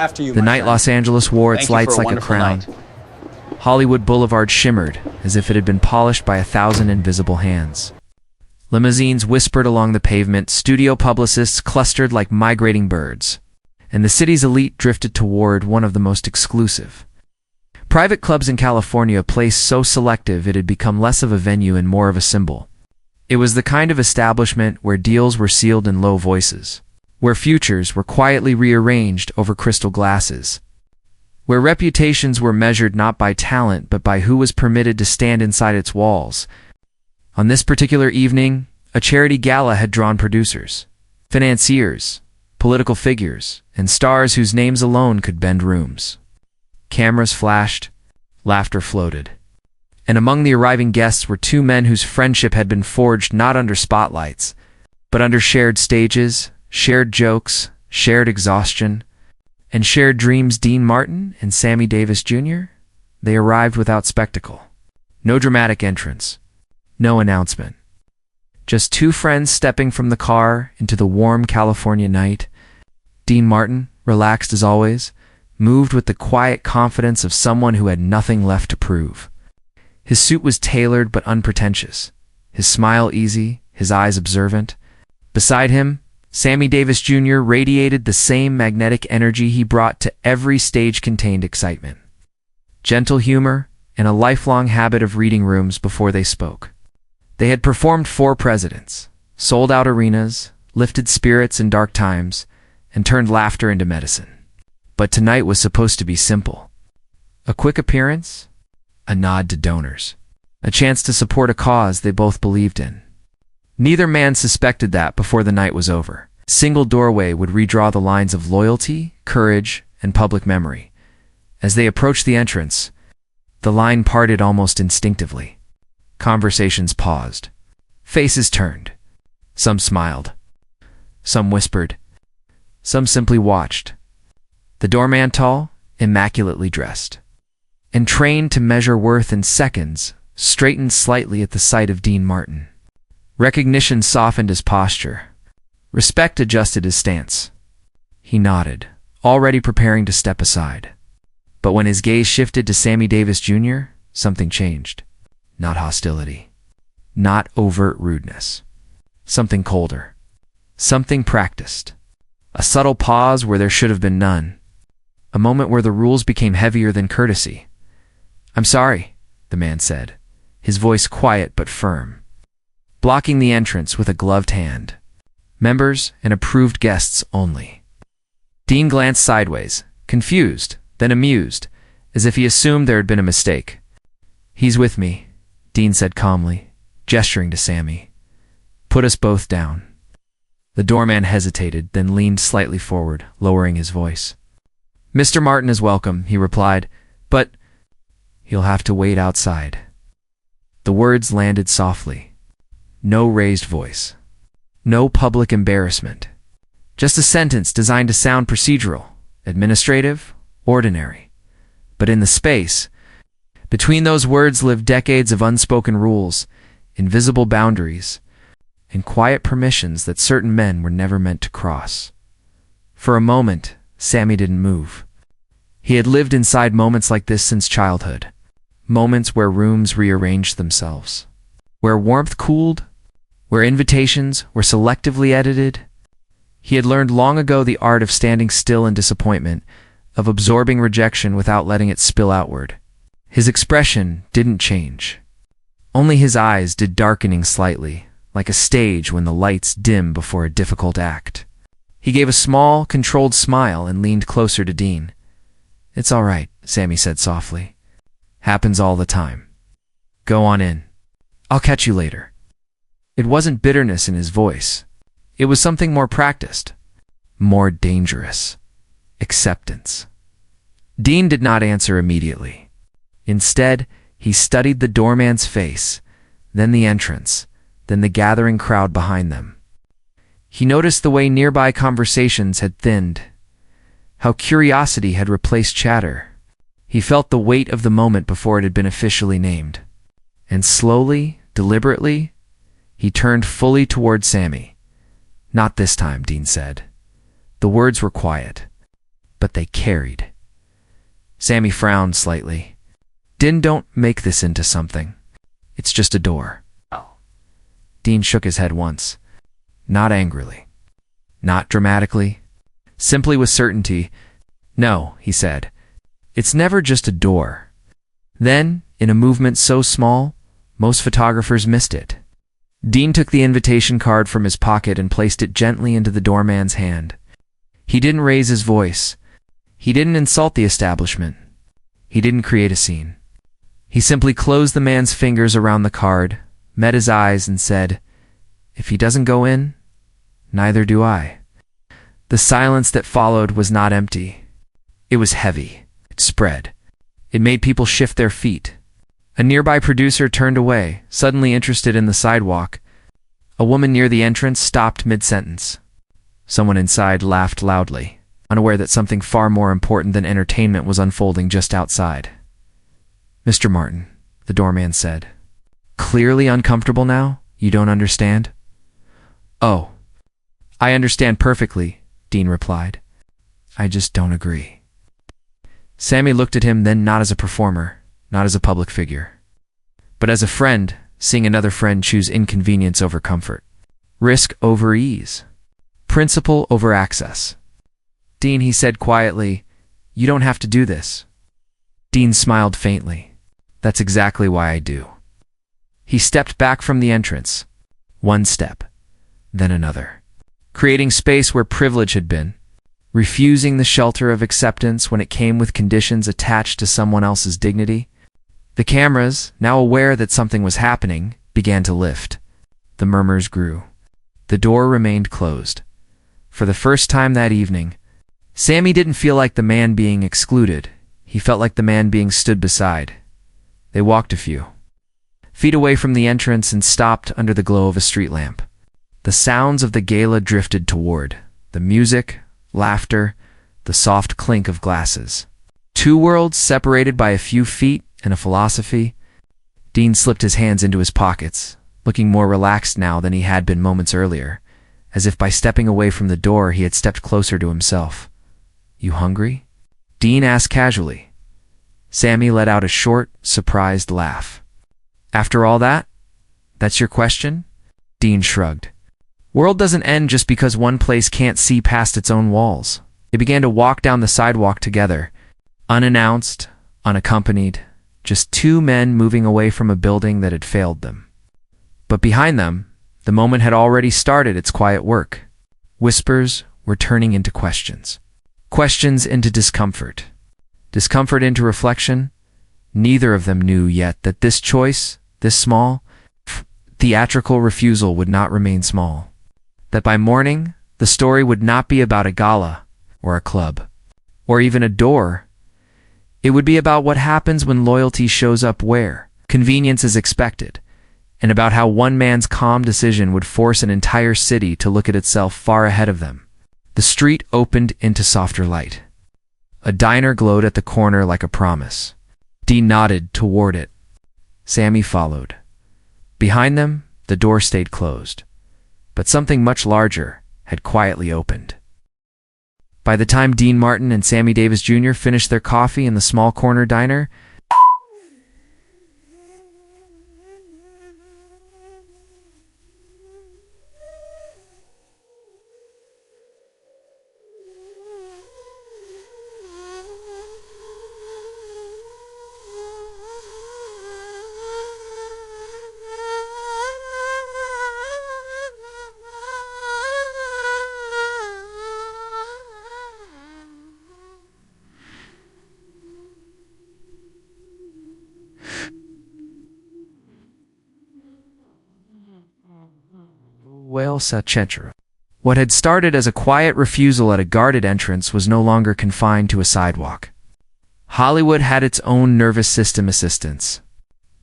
After you, The my night friend. Los Angeles wore its Thank you lights for a like a wonderful crown. night. Hollywood Boulevard shimmered as if it had been polished by 1,000 invisible hands. Limousines whispered along the pavement, studio publicists clustered like migrating birds, and the city's elite drifted toward one of the most exclusive. Private clubs in California, a place so selective it had become less of a venue and more of a symbol. It was the kind of establishment where deals were sealed in low voices, where futures were quietly rearranged over crystal glasses, where reputations were measured not by talent but by who was permitted to stand inside its walls. On this particular evening, a charity gala had drawn producers, financiers, political figures, and stars whose names alone could bend rooms. Cameras flashed, laughter floated, and among the arriving guests were two men whose friendship had been forged not under spotlights, but under shared stages, shared jokes, shared exhaustion, and shared dreams. Dean Martin and Sammy Davis Jr. They arrived without spectacle. No dramatic entrance. No announcement. Just two friends stepping from the car into the warm California night. Dean Martin, relaxed as always, moved with the quiet confidence of someone who had nothing left to prove. His suit was tailored but unpretentious, his smile easy, his eyes observant. Beside him, Sammy Davis Jr. radiated the same magnetic energy he brought to every stage-contained excitement. Gentle humor and a lifelong habit of reading rooms before they spoke. They had performed 4 presidents, sold out arenas, lifted spirits in dark times, and turned laughter into medicine. But tonight was supposed to be simple. A quick appearance, a nod to donors, a chance to support a cause they both believed in. Neither man suspected that before the night was over, a single doorway would redraw the lines of loyalty, courage, and public memory. As they approached the entrance, the line parted almost instinctively. Conversations paused. Faces turned. Some smiled. Some whispered. Some simply watched. The doorman, tall, immaculately dressed, and trained to measure worth in seconds, straightened slightly at the sight of Dean Martin. Recognition softened his posture. Respect adjusted his stance. He nodded, already preparing to step aside. But when his gaze shifted to Sammy Davis Jr., something changed. Not hostility. Not overt rudeness. Something colder. Something practiced. A subtle pause where there should have been none. A moment where the rules became heavier than courtesy. "I'm sorry," the man said, his voice quiet but firm, blocking the entrance with a gloved hand. "Members and approved guests only." Dean glanced sideways, confused, then amused, as if he assumed there had been a mistake. "He's with me," Dean said calmly, gesturing to Sammy. "Put us both down." The doorman hesitated, then leaned slightly forward, lowering his voice. "Mr. Martin is welcome," he replied, "but he'll have to wait outside." The words landed softly. No raised voice. No public embarrassment. Just a sentence designed to sound procedural, administrative, ordinary. But in the space between those words lived decades of unspoken rules, invisible boundaries, and quiet permissions that certain men were never meant to cross. For a moment, Sammy didn't move. He had lived inside moments like this since childhood. Moments where rooms rearranged themselves, where warmth cooled, where invitations were selectively edited. He had learned long ago the art of standing still in disappointment, of absorbing rejection without letting it spill outward. His expression didn't change. Only his eyes did, darkening slightly, like a stage when the lights dim before a difficult act. He gave a small, controlled smile and leaned closer to Dean. "It's all right," Sammy said softly. "Happens all the time. Go on in. I'll catch you later." It wasn't bitterness in his voice. It was something more practiced, more dangerous. Acceptance. Dean did not answer immediately. Instead, he studied the doorman's face, then the entrance, then the gathering crowd behind them. He noticed the way nearby conversations had thinned, how curiosity had replaced chatter. He felt the weight of the moment before it had been officially named. And slowly, deliberately, he turned fully toward Sammy. "Not this time," Dean said. The words were quiet. but they carried. Sammy frowned slightly. Don't make this into something. It's just a door. Dean shook his head once. Not angrily. Not dramatically. Simply with certainty. No, he said. It's never just a door. Then, in a movement so small, most photographers missed it. Dean took the invitation card from his pocket and placed it gently into the doorman's hand. He didn't raise his voice. He didn't insult the establishment. He didn't create a scene. He simply closed the man's fingers around the card, met his eyes, and said, "If he doesn't go in, neither do I." The silence that followed was not empty. It was heavy. It spread. It made people shift their feet. A nearby producer turned away, suddenly interested in the sidewalk. A woman near the entrance stopped mid-sentence. Someone inside laughed loudly, unaware that something far more important than entertainment was unfolding just outside. "Mr. Martin," the doorman said. "Clearly uncomfortable now? You don't understand?" "Oh, I understand perfectly," Dean replied. "I just don't agree." Sammy looked at him then, not as a performer, not as a public figure, but as a friend, seeing another friend choose inconvenience over comfort, risk over ease, principle over access. "Dean," he said quietly, "you don't have to do this." Dean smiled faintly. "That's exactly why I do." He stepped back from the entrance. One step, then another, creating space where privilege had been, refusing the shelter of acceptance when it came with conditions attached to someone else's dignity. The cameras, now aware that something was happening, began to lift. The murmurs grew. The door remained closed. For the first time that evening, Sammy didn't feel like the man being excluded. He felt like the man being stood beside. They walked a few feet away from the entrance and stopped under the glow of a street lamp. The sounds of the gala drifted toward. The music, laughter, the soft clink of glasses. Two worlds separated by a few feet and a philosophy. Dean slipped his hands into his pockets, looking more relaxed now than he had been moments earlier, as if by stepping away from the door he had stepped closer to himself. "You hungry?" Dean asked casually. Sammy let out a short, surprised laugh. "After all that? That's your question?" Dean shrugged. World doesn't end just because one place can't see past its own walls. They began to walk down the sidewalk together, unannounced, unaccompanied, just two men moving away from a building that had failed them. But behind them, the moment had already started its quiet work. Whispers were turning into questions. Questions into discomfort. Discomfort into reflection. Neither of them knew yet that this choice, this small, theatrical refusal would not remain small. That by morning, the story would not be about a gala, or a club, or even a door. It would be about what happens when loyalty shows up where convenience is expected, and about how one man's calm decision would force an entire city to look at itself far ahead of them. The street opened into softer light. A diner glowed at the corner like a promise. Dean nodded toward it. Sammy followed. Behind them, the door stayed closed, but something much larger had quietly opened. By the time Dean Martin and Sammy Davis Jr. finished their coffee in the small corner diner, what had started as a quiet refusal at a guarded entrance was no longer confined to a sidewalk. Hollywood had its own nervous system assistants.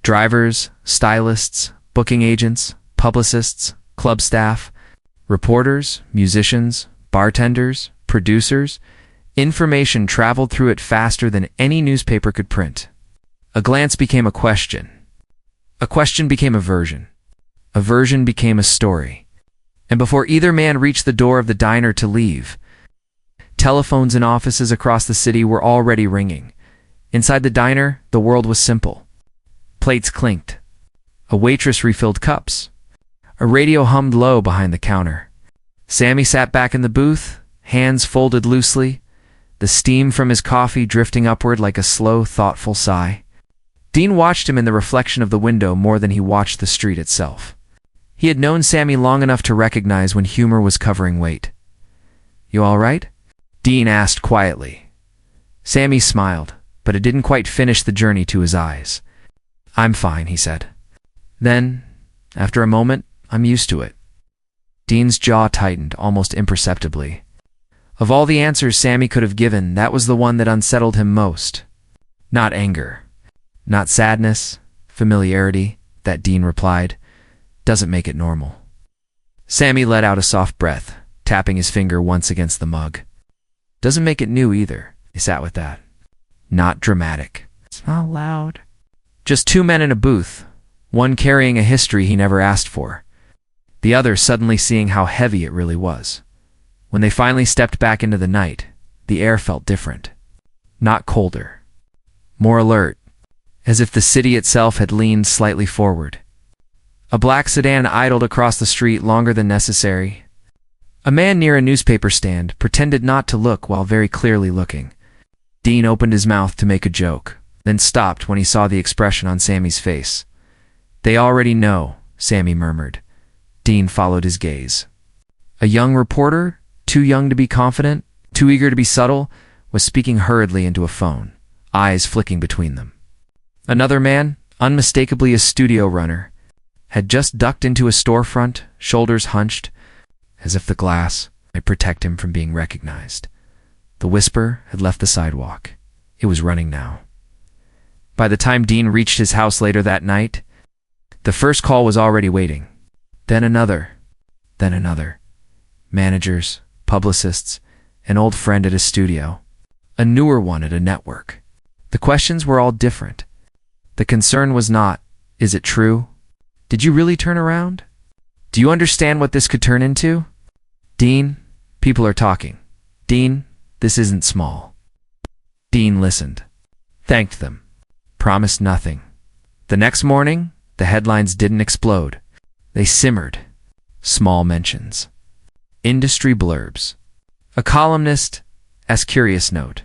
Drivers, stylists, booking agents, publicists, club staff, reporters, musicians, bartenders, producers. Information traveled through it faster than any newspaper could print. A glance became a question. A question became a version. A version became a story. And before either man reached the door of the diner to leave, Telephones in offices across the city were already ringing. Inside the diner, the world was simple. Plates clinked. A waitress refilled cups. A radio hummed low behind the counter. Sammy sat back in the booth, hands folded loosely, the steam from his coffee drifting upward like a slow, thoughtful sigh. Dean watched him in the reflection of the window more than he watched the street itself. He had known Sammy long enough to recognize when humor was covering weight. "You all right?" Dean asked quietly. Sammy smiled, but it didn't quite finish the journey to his eyes. "I'm fine," he said. Then, after a moment, "I'm used to it." Dean's jaw tightened almost imperceptibly. Of all the answers Sammy could have given, that was the one that unsettled him most. Not anger. Not sadness. Familiarity, that Dean replied, doesn't make it normal. Sammy let out a soft breath, tapping his finger once against the mug. Doesn't make it new either. He sat with that. Not dramatic. It's not loud. Just two men in a booth, one carrying a history he never asked for, the other suddenly seeing how heavy it really was. When they finally stepped back into the night, the air felt different. Not colder. More alert, as if the city itself had leaned slightly forward. A black sedan idled across the street longer than necessary. A man near a newspaper stand pretended not to look while very clearly looking. Dean opened his mouth to make a joke, then stopped when he saw the expression on Sammy's face. "They already know," Sammy murmured. Dean followed his gaze. A young reporter, too young to be confident, too eager to be subtle, was speaking hurriedly into a phone, eyes flicking between them. Another man, unmistakably a studio runner, had just ducked into a storefront, shoulders hunched, as if the glass might protect him from being recognized. The whisper had left the sidewalk. It was running now. By the time Dean reached his house later that night, the first call was already waiting. Then another. Then another. Managers, publicists, an old friend at a studio, a newer one at a network. The questions were all different. The concern was not, "Is it true? Did you really turn around? Do you understand what this could turn into? Dean, people are talking. Dean, this isn't small." Dean listened, thanked them, promised nothing. The next morning, the headlines didn't explode. They simmered. Small mentions. Industry blurbs. A columnist's curious note.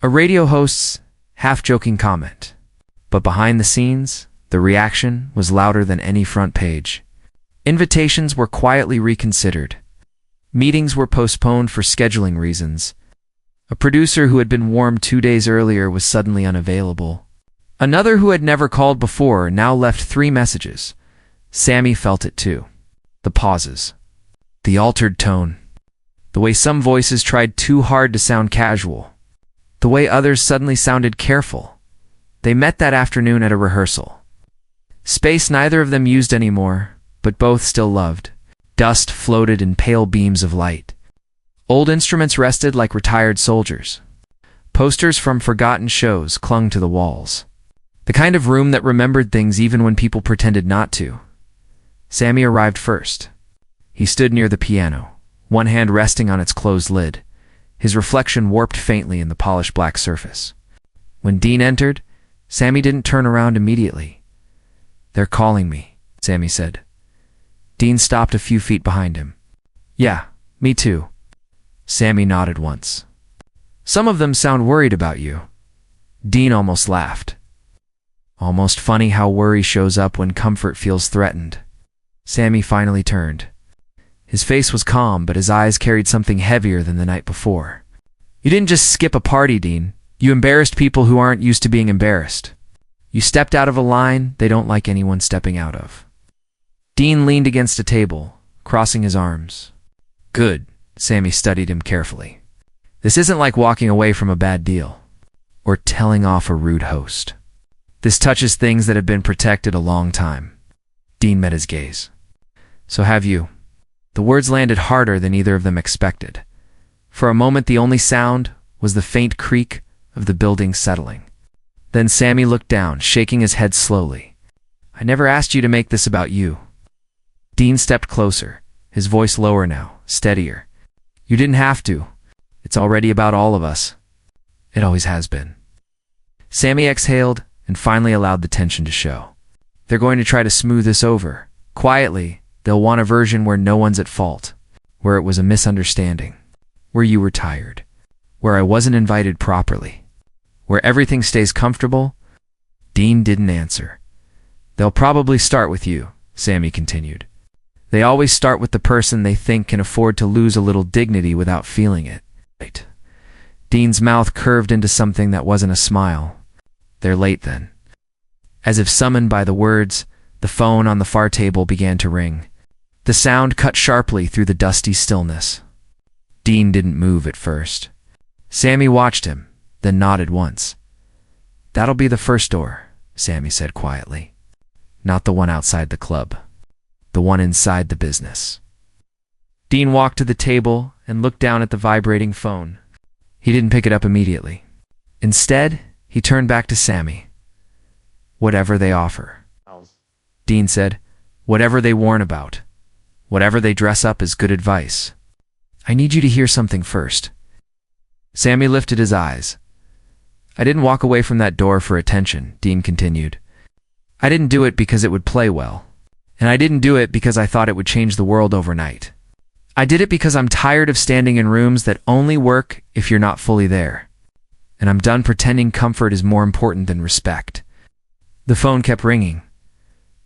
A radio host's half-joking comment. But behind the scenes, the reaction was louder than any front page. Invitations were quietly reconsidered. Meetings were postponed for scheduling reasons. A producer who had been warned 2 days earlier was suddenly unavailable. Another who had never called before now left 3 messages. Sammy felt it too. The pauses. The altered tone. The way some voices tried too hard to sound casual. The way others suddenly sounded careful. They met that afternoon at a rehearsal. Space neither of them used anymore, but both still loved. Dust floated in pale beams of light. Old instruments rested like retired soldiers. Posters from forgotten shows clung to the walls. The kind of room that remembered things even when people pretended not to. Sammy arrived first. He stood near the piano, one hand resting on its closed lid, his reflection warped faintly in the polished black surface. When Dean entered, Sammy didn't turn around immediately. "They're calling me," Sammy said. Dean stopped a few feet behind him. "Yeah, me too." Sammy nodded once. "Some of them sound worried about you." Dean almost laughed. Almost funny how worry shows up when comfort feels threatened. Sammy finally turned. His face was calm, but his eyes carried something heavier than the night before. "You didn't just skip a party, Dean. You embarrassed people who aren't used to being embarrassed. You stepped out of a line they don't like anyone stepping out of." Dean leaned against a table, crossing his arms. "Good," Sammy studied him carefully. "This isn't like walking away from a bad deal, or telling off a rude host. This touches things that have been protected a long time." Dean met his gaze. "So have you." The words landed harder than either of them expected. For a moment the only sound was the faint creak of the building settling. Then Sammy looked down, shaking his head slowly. "I never asked you to make this about you." Dean stepped closer, his voice lower now, steadier. "You didn't have to. It's already about all of us. It always has been. Sammy exhaled and finally allowed the tension to show. They're going to try to smooth this over. Quietly, they'll want a version where no one's at fault, where it was a misunderstanding, where you were tired, where I wasn't invited properly, where everything stays comfortable. Dean didn't answer. They'll probably start with you, Sammy continued. They always start with the person they think can afford to lose a little dignity without feeling it. Right. Dean's mouth curved into something that wasn't a smile. They're late then. As if summoned by the words, the phone on the far table began to ring. The sound cut sharply through the dusty stillness. Dean didn't move at first. Sammy watched him, then nodded once. That'll be the first door, Sammy said quietly. Not the one outside the club. The one inside the business. Dean walked to the table and looked down at the vibrating phone. He didn't pick it up immediately. Instead, he turned back to Sammy. Whatever they offer. Dean said, whatever they warn about. Whatever they dress up as good advice. I need you to hear something first. Sammy lifted his eyes. I didn't walk away from that door for attention, Dean continued. I didn't do it because it would play well. And I didn't do it because I thought it would change the world overnight. I did it because I'm tired of standing in rooms that only work if you're not fully there. And I'm done pretending comfort is more important than respect. The phone kept ringing.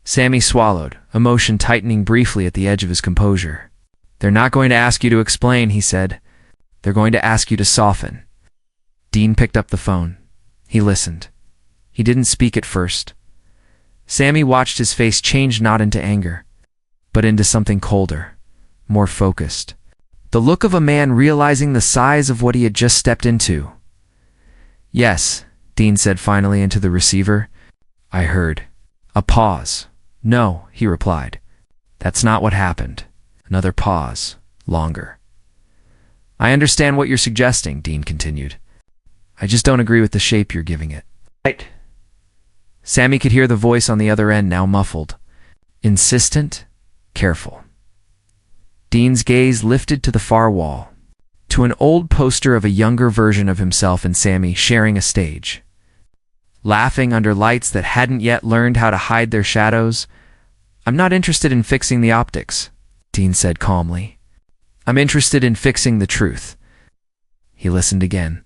Sammy swallowed, emotion tightening briefly at the edge of his composure. They're not going to ask you to explain, he said. They're going to ask you to soften. Dean picked up the phone. He listened. He didn't speak at first. Sammy watched his face change not into anger, but into something colder, more focused. The look of a man realizing the size of what he had just stepped into. Yes, Dean said finally into the receiver. I heard. A pause. No, he replied. That's not what happened. Another pause. Longer. I understand what you're suggesting, Dean continued. I just don't agree with the shape you're giving it. Right. Sammy could hear the voice on the other end, now muffled. Insistent, careful. Dean's gaze lifted to the far wall, to an old poster of a younger version of himself and Sammy sharing a stage. Laughing under lights that hadn't yet learned how to hide their shadows. I'm not interested in fixing the optics, Dean said calmly. I'm interested in fixing the truth. He listened again.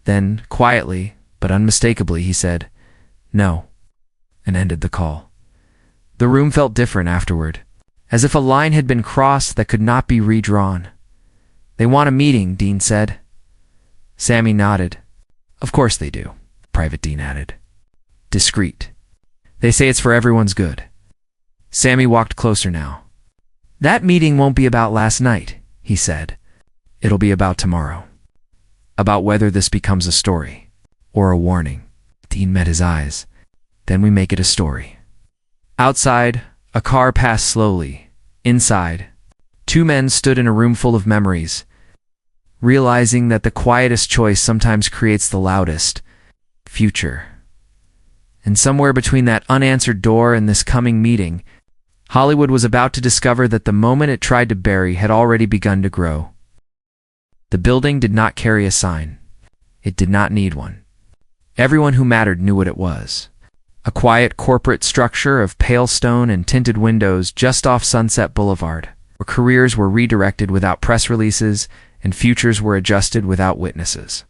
Then, quietly, but unmistakably, he said, no, and ended the call. The room felt different afterward, as if a line had been crossed that could not be redrawn. They want a meeting, Dean said. Sammy nodded. Of course they do, Private Dean added. Discreet. They say it's for everyone's good. Sammy walked closer now. That meeting won't be about last night, he said. It'll be about tomorrow. About whether this becomes a story or a warning. Dean met his eyes. Then we make it a story. Outside, a car passed slowly. Inside, two men stood in a room full of memories, realizing that the quietest choice sometimes creates the loudest future. And somewhere between that unanswered door and this coming meeting, Hollywood was about to discover that the moment it tried to bury had already begun to grow. The building did not carry a sign. It did not need one. Everyone who mattered knew what it was. A quiet corporate structure of pale stone and tinted windows just off Sunset Boulevard, where careers were redirected without press releases and futures were adjusted without witnesses.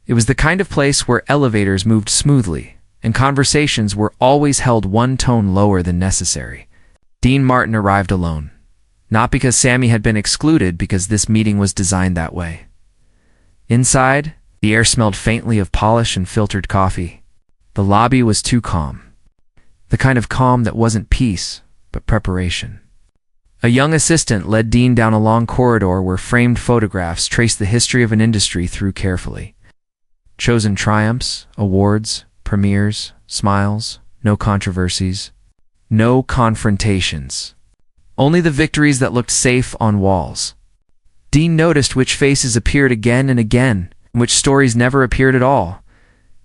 It was the kind of place where elevators moved smoothly and conversations were always held one tone lower than necessary. Dean Martin arrived alone, not because Sammy had been excluded, because this meeting was designed that way. Inside, the air smelled faintly of polish and filtered coffee. The lobby was too calm. The kind of calm that wasn't peace, but preparation. A young assistant led Dean down a long corridor where framed photographs traced the history of an industry through carefully. Chosen triumphs, awards, premieres, smiles, no controversies, no confrontations. Only the victories that looked safe on walls. Dean noticed which faces appeared again and again, and which stories never appeared at all.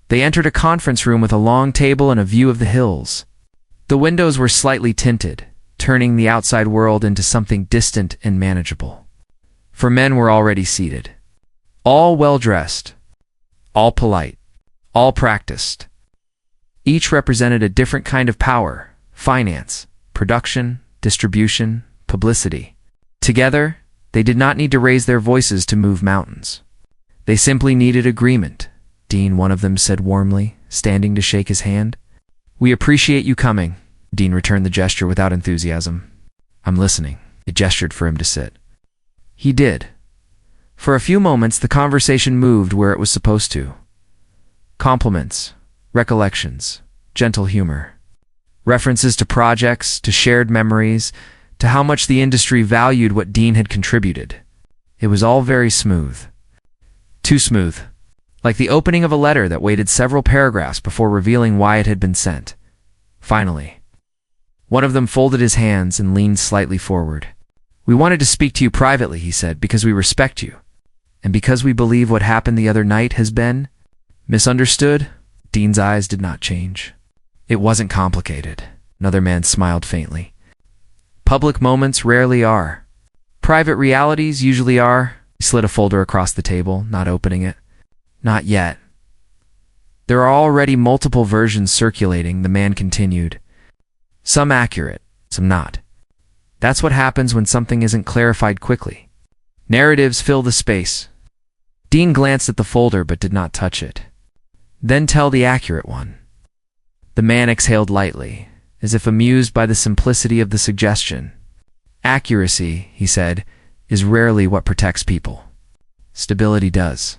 They entered a conference room with a long table and a view of the hills. The windows were slightly tinted, turning the outside world into something distant and manageable. For men were already seated. All well-dressed, all polite, all practiced. Each represented a different kind of power: finance, production, distribution, publicity. Together, they did not need to raise their voices to move mountains. They simply needed agreement, Dean, one of them said warmly, standing to shake his hand. "We appreciate you coming," Dean returned the gesture without enthusiasm. "I'm listening." He gestured for him to sit. He did. For a few moments, the conversation moved where it was supposed to. Compliments, recollections, gentle humor. References to projects, to shared memories, to how much the industry valued what Dean had contributed. It was all very smooth. Too smooth. Like the opening of a letter that waited several paragraphs before revealing why it had been sent. Finally, one of them folded his hands and leaned slightly forward. "We wanted to speak to you privately," he said, "because we respect you. And because we believe what happened the other night has been misunderstood." Dean's eyes did not change. "It wasn't complicated." Another man smiled faintly. "Public moments rarely are. Private realities usually are." He slid a folder across the table, not opening it. "Not yet. There are already multiple versions circulating," the man continued. "Some accurate, some not. That's what happens when something isn't clarified quickly. Narratives fill the space." Dean glanced at the folder but did not touch it. "Then tell the accurate one." The man exhaled lightly, as if amused by the simplicity of the suggestion. "Accuracy," he said, "is rarely what protects people. Stability does."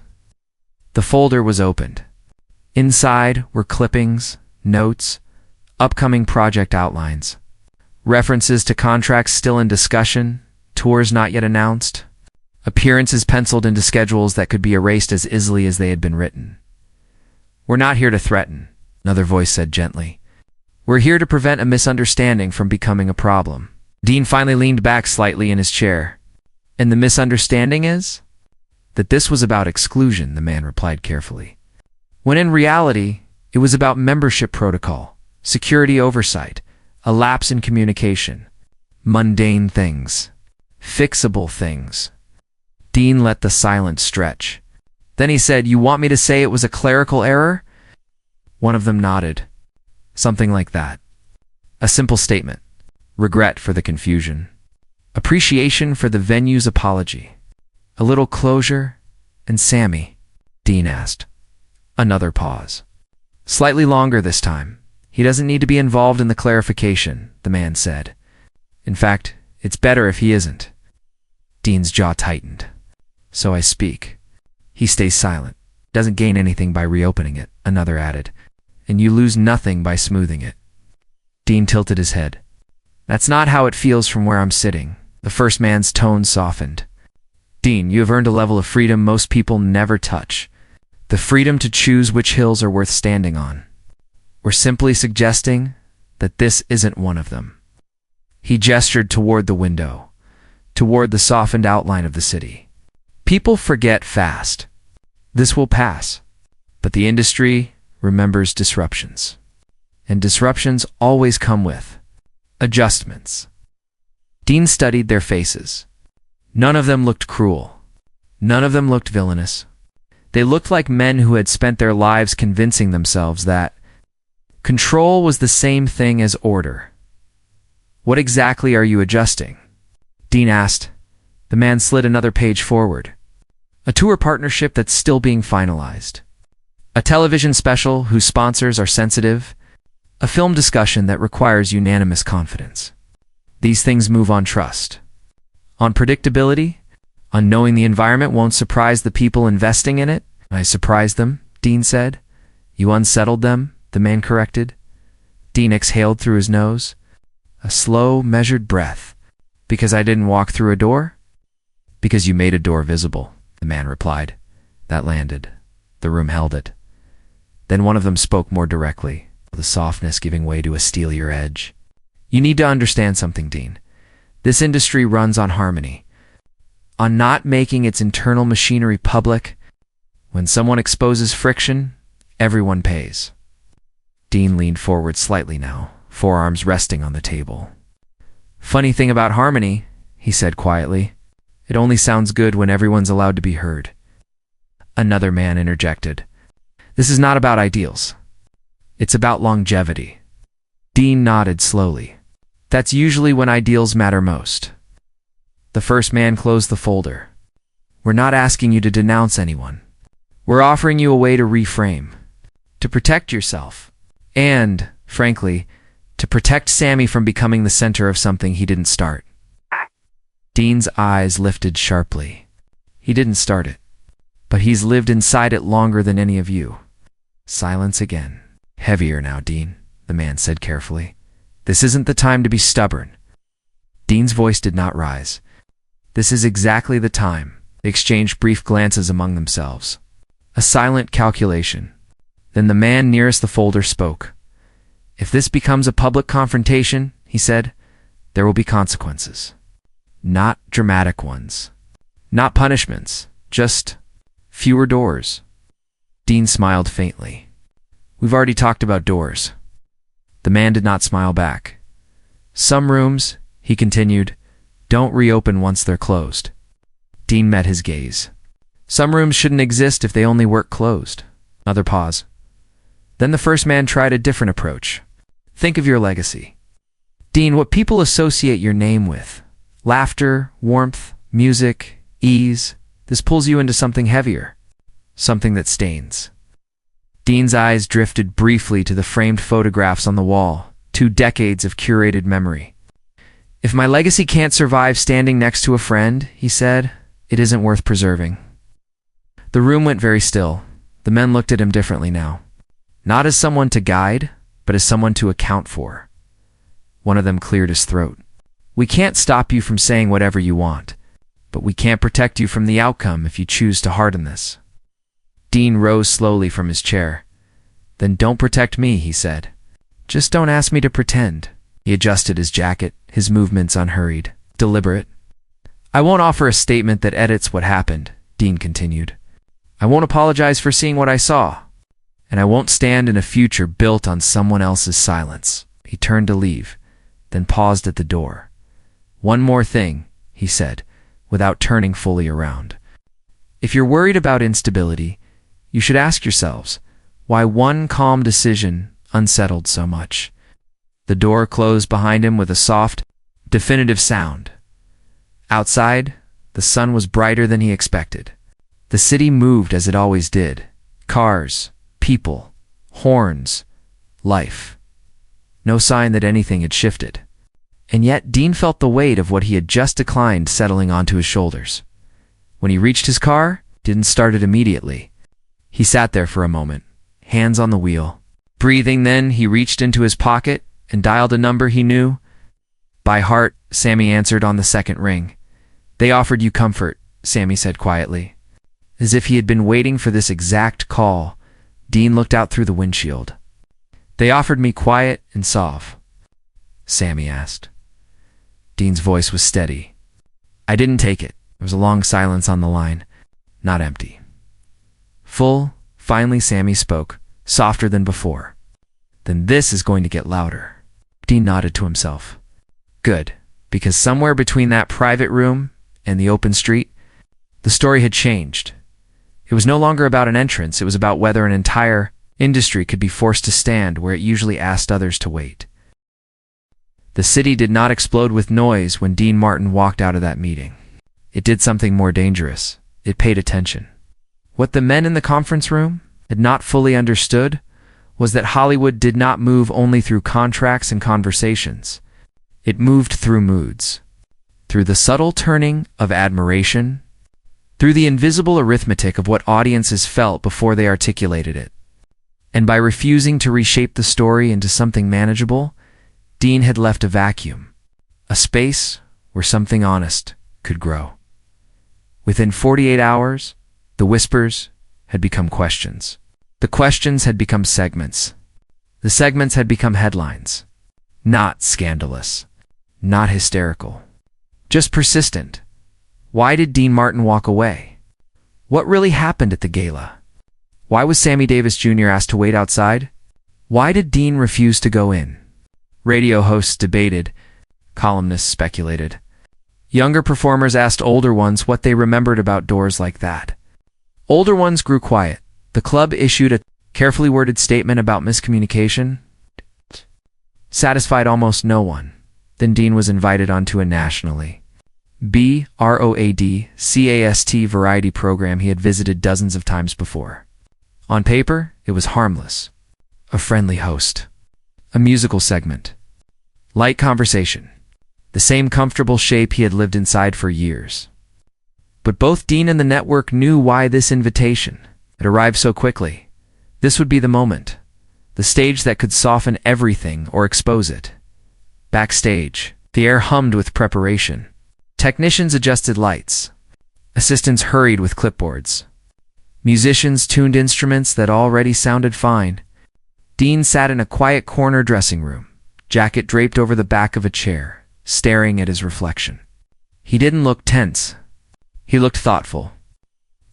The folder was opened. Inside were clippings, notes, upcoming project outlines, references to contracts still in discussion, tours not yet announced, appearances penciled into schedules that could be erased as easily as they had been written. "We're not here to threaten," another voice said gently. "We're here to prevent a misunderstanding from becoming a problem." Dean finally leaned back slightly in his chair. "And the misunderstanding is?" "That this was about exclusion," the man replied carefully. "When in reality, it was about membership protocol, security oversight, a lapse in communication. Mundane things. Fixable things." Dean let the silence stretch. Then he said, "You want me to say it was a clerical error?" One of them nodded. "Something like that. A simple statement. Regret for the confusion. Appreciation for the venue's apology. A little closure. And Sammy?" Dean asked. Another pause. "Slightly longer this time. He doesn't need to be involved in the clarification," the man said. "In fact, it's better if he isn't." Dean's jaw tightened. "So I speak. He stays silent. Doesn't gain anything by reopening it," another added. "And you lose nothing by smoothing it." Dean tilted his head. "That's not how it feels from where I'm sitting." The first man's tone softened. "Dean, you have earned a level of freedom most people never touch. The freedom to choose which hills are worth standing on. We're simply suggesting that this isn't one of them." He gestured toward the window, toward the softened outline of the city. "People forget fast. This will pass. But the industry remembers disruptions. And disruptions always come with adjustments." Dean studied their faces. None of them looked cruel. None of them looked villainous. They looked like men who had spent their lives convincing themselves that control was the same thing as order. "What exactly are you adjusting?" Dean asked. The man slid another page forward. "A tour partnership that's still being finalized. A television special whose sponsors are sensitive. A film discussion that requires unanimous confidence. These things move on trust. On predictability, on knowing the environment won't surprise the people investing in it." "I surprised them," Dean said. "You unsettled them," the man corrected. Dean exhaled through his nose. A slow, measured breath. "Because I didn't walk through a door?" "Because you made a door visible," the man replied. That landed. The room held it. Then one of them spoke more directly, the softness giving way to a steelier edge. "You need to understand something, Dean. This industry runs on harmony, on not making its internal machinery public. When someone exposes friction, everyone pays." Dean leaned forward slightly now, forearms resting on the table. "Funny thing about harmony," he said quietly. "It only sounds good when everyone's allowed to be heard. Another man interjected. This is not about ideals. It's about longevity. Dean nodded slowly. That's usually when ideals matter most. The first man closed the folder. We're not asking you to denounce anyone. We're offering you a way to reframe, to protect yourself, and, frankly, to protect Sammy from becoming the center of something he didn't start. Dean's eyes lifted sharply. He didn't start it, but he's lived inside it longer than any of you. Silence again. Heavier now, Dean, the man said carefully. This isn't the time to be stubborn. Dean's voice did not rise. This is exactly the time. They exchanged brief glances among themselves. A silent calculation. Then the man nearest the folder spoke. If this becomes a public confrontation, he said, there will be consequences. Not dramatic ones. Not punishments. Just fewer doors. Dean smiled faintly. We've already talked about doors. The man did not smile back. Some rooms, he continued, don't reopen once they're closed. Dean met his gaze. Some rooms shouldn't exist if they only work closed. Another pause. Then the first man tried a different approach. Think of your legacy. Dean, what people associate your name with. Laughter, warmth, music, ease. This pulls you into something heavier. Something that stains. Dean's eyes drifted briefly to the framed photographs on the wall, 2 decades of curated memory. If my legacy can't survive standing next to a friend, he said, it isn't worth preserving. The room went very still. The men looked at him differently now. Not as someone to guide, but as someone to account for. One of them cleared his throat. We can't stop you from saying whatever you want, but we can't protect you from the outcome if you choose to harden this. Dean rose slowly from his chair. Then don't protect me, he said. Just don't ask me to pretend. He adjusted his jacket, his movements unhurried, deliberate. I won't offer a statement that edits what happened, Dean continued. I won't apologize for seeing what I saw. And I won't stand in a future built on someone else's silence. He turned to leave, then paused at the door. One more thing, he said, without turning fully around. If you're worried about instability, you should ask yourselves, why one calm decision unsettled so much? The door closed behind him with a soft, definitive sound. Outside, the sun was brighter than he expected. The city moved as it always did. Cars, people, horns, life. No sign that anything had shifted. And yet Dean felt the weight of what he had just declined settling onto his shoulders. When he reached his car, didn't start it immediately. He sat there for a moment, hands on the wheel. Breathing, then he reached into his pocket and dialed a number he knew. By heart, Sammy answered on the second ring. They offered you comfort, Sammy said quietly. As if he had been waiting for this exact call, Dean looked out through the windshield. They offered me quiet and salve, Sammy asked. Dean's voice was steady. I didn't take it. There was a long silence on the line, not empty. Full, finally Sammy spoke, softer than before. Then this is going to get louder. Dean nodded to himself. Good, because somewhere between that private room and the open street, the story had changed. It was no longer about an entrance, it was about whether an entire industry could be forced to stand where it usually asked others to wait. The city did not explode with noise when Dean Martin walked out of that meeting. It did something more dangerous. It paid attention. What the men in the conference room had not fully understood was that Hollywood did not move only through contracts and conversations. It moved through moods, through the subtle turning of admiration, through the invisible arithmetic of what audiences felt before they articulated it. And by refusing to reshape the story into something manageable, Dean had left a vacuum, a space where something honest could grow. Within 48 hours, the whispers had become questions. The questions had become segments. The segments had become headlines. Not scandalous. Not hysterical. Just persistent. Why did Dean Martin walk away? What really happened at the gala? Why was Sammy Davis Jr. asked to wait outside? Why did Dean refuse to go in? Radio hosts debated. Columnists speculated. Younger performers asked older ones what they remembered about doors like that. Older ones grew quiet. The club issued a carefully worded statement about miscommunication. Satisfied almost no one. Then Dean was invited onto a nationally broadcast variety program he had visited dozens of times before. On paper, it was harmless. A friendly host. A musical segment. Light conversation. The same comfortable shape he had lived inside for years. But both Dean and the network knew why this invitation had arrived so quickly. This would be the moment. The stage that could soften everything or expose it. Backstage, the air hummed with preparation. Technicians adjusted lights. Assistants hurried with clipboards. Musicians tuned instruments that already sounded fine. Dean sat in a quiet corner dressing room, jacket draped over the back of a chair, staring at his reflection. He didn't look tense. He looked thoughtful.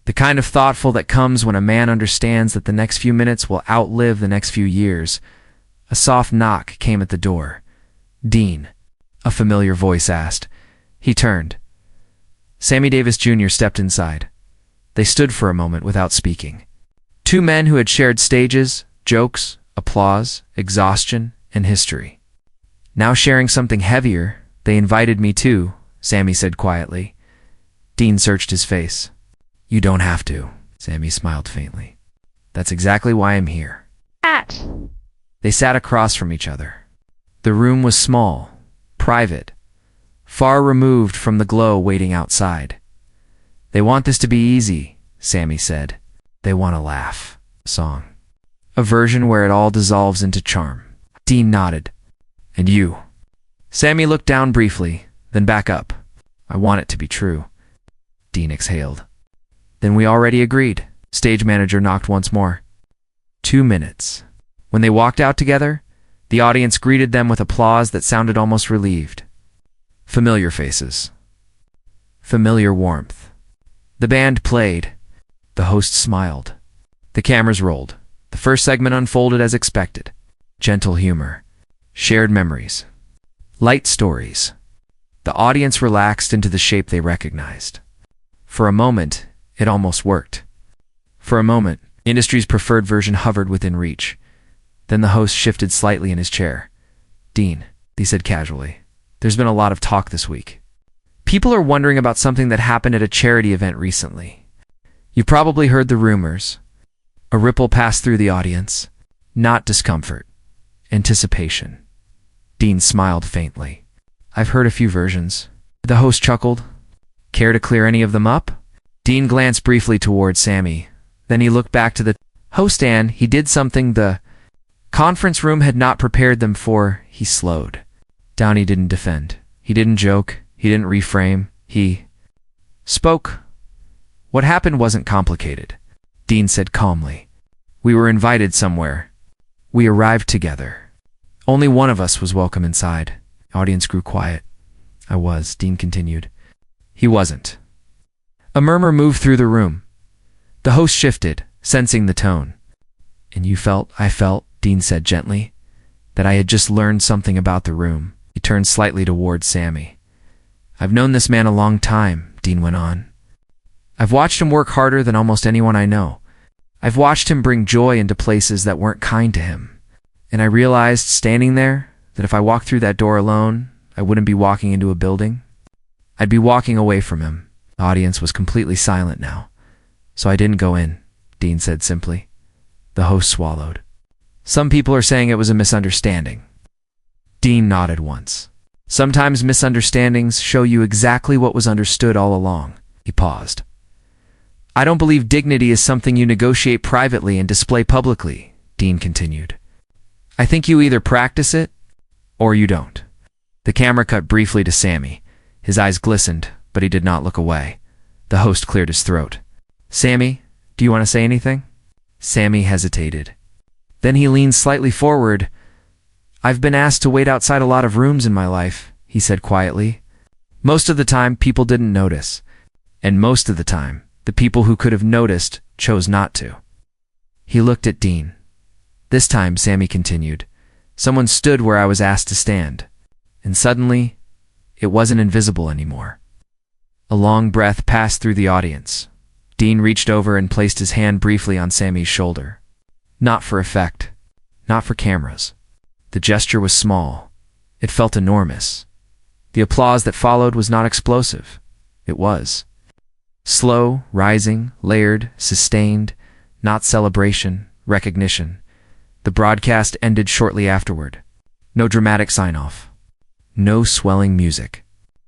The kind of thoughtful that comes when a man understands that the next few minutes will outlive the next few years. A soft knock came at the door. "Dean," a familiar voice asked. He turned. Sammy Davis Jr. stepped inside. They stood for a moment without speaking. Two men who had shared stages, jokes, applause, exhaustion, and history. Now sharing something heavier, they invited me too, Sammy said quietly. Dean searched his face. "You don't have to," Sammy smiled faintly. "That's exactly why I'm here." They sat across from each other. The room was small, private, far removed from the glow waiting outside. "They want this to be easy," Sammy said. "They want a laugh. Song. A version where it all dissolves into charm." Dean nodded. "And you?" Sammy looked down briefly, then back up. "I want it to be true." Dean exhaled. "Then we already agreed." Stage manager knocked once more. 2 minutes. When they walked out together, the audience greeted them with applause that sounded almost relieved. Familiar faces. Familiar warmth. The band played. The host smiled. The cameras rolled. The first segment unfolded as expected. Gentle humor. Shared memories. Light stories. The audience relaxed into the shape they recognized. For a moment, it almost worked. For a moment, industry's preferred version hovered within reach. Then the host shifted slightly in his chair. "Dean," he said casually, "there's been a lot of talk this week. People are wondering about something that happened at a charity event recently. You probably heard the rumors." A ripple passed through the audience. Not discomfort. Anticipation. Dean smiled faintly. "I've heard a few versions." The host chuckled. "Care to clear any of them up?" Dean glanced briefly toward Sammy. Then he looked back to the host and he did something the conference room had not prepared them for. He slowed down. He didn't defend. He didn't joke. He didn't reframe. He spoke. "What happened wasn't complicated," Dean said calmly. "We were invited somewhere. We arrived together. Only one of us was welcome inside." Audience grew quiet. "I was," Dean continued. "He wasn't." A murmur moved through the room. The host shifted, sensing the tone. "And you felt," "I felt," Dean said gently, "that I had just learned something about the room." He turned slightly toward Sammy. "I've known this man a long time," Dean went on. "I've watched him work harder than almost anyone I know. I've watched him bring joy into places that weren't kind to him. And I realized, standing there, that if I walked through that door alone, I wouldn't be walking into a building. I'd be walking away from him." The audience was completely silent now. "So I didn't go in," Dean said simply. The host swallowed. "Some people are saying it was a misunderstanding." Dean nodded once. "Sometimes misunderstandings show you exactly what was understood all along." He paused. "I don't believe dignity is something you negotiate privately and display publicly," Dean continued. "I think you either practice it or you don't." The camera cut briefly to Sammy. His eyes glistened, but he did not look away. The host cleared his throat. "Sammy, do you want to say anything?" Sammy hesitated. Then he leaned slightly forward. "I've been asked to wait outside a lot of rooms in my life," he said quietly. "Most of the time, people didn't notice. And most of the time, the people who could have noticed chose not to." He looked at Dean. "This time," Sammy continued, "someone stood where I was asked to stand. And suddenly, it wasn't invisible anymore." A long breath passed through the audience. Dean reached over and placed his hand briefly on Sammy's shoulder. Not for effect, not for cameras. The gesture was small. It felt enormous. The applause that followed was not explosive. It was slow, rising, layered, sustained, not celebration, recognition. The broadcast ended shortly afterward. No dramatic sign-off. No swelling music.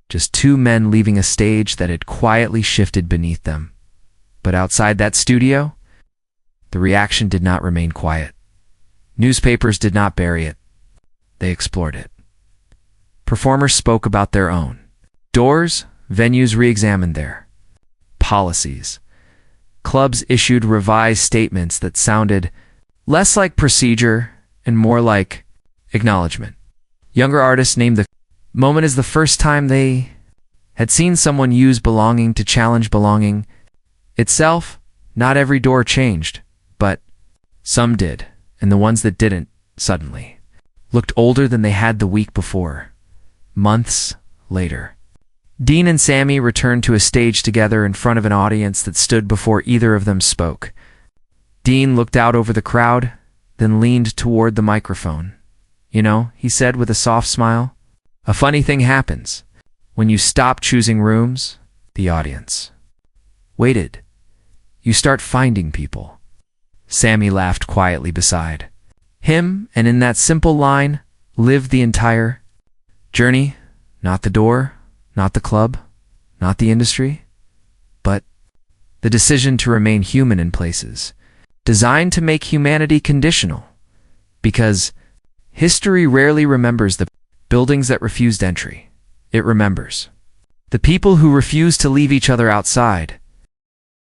Just two men leaving a stage that had quietly shifted beneath them. But outside that studio, the reaction did not remain quiet. Newspapers did not bury it. They explored it. Performers spoke about their own doors, venues re-examined their policies. Clubs issued revised statements that sounded less like procedure and more like acknowledgement. Younger artists named the moment as the first time they had seen someone use belonging to challenge belonging itself. Not every door changed, but some did, and the ones that didn't, suddenly, looked older than they had the week before. Months later, Dean and Sammy returned to a stage together in front of an audience that stood before either of them spoke. Dean looked out over the crowd, then leaned toward the microphone. "You know," he said with a soft smile, "a funny thing happens. When you stop choosing rooms, the audience waited. You start finding people." Sammy laughed quietly beside him, and in that simple line lived the entire journey. Not the door, not the club, not the industry, but the decision to remain human in places designed to make humanity conditional. Because history rarely remembers the buildings that refused entry. It remembers the people who refused to leave each other outside,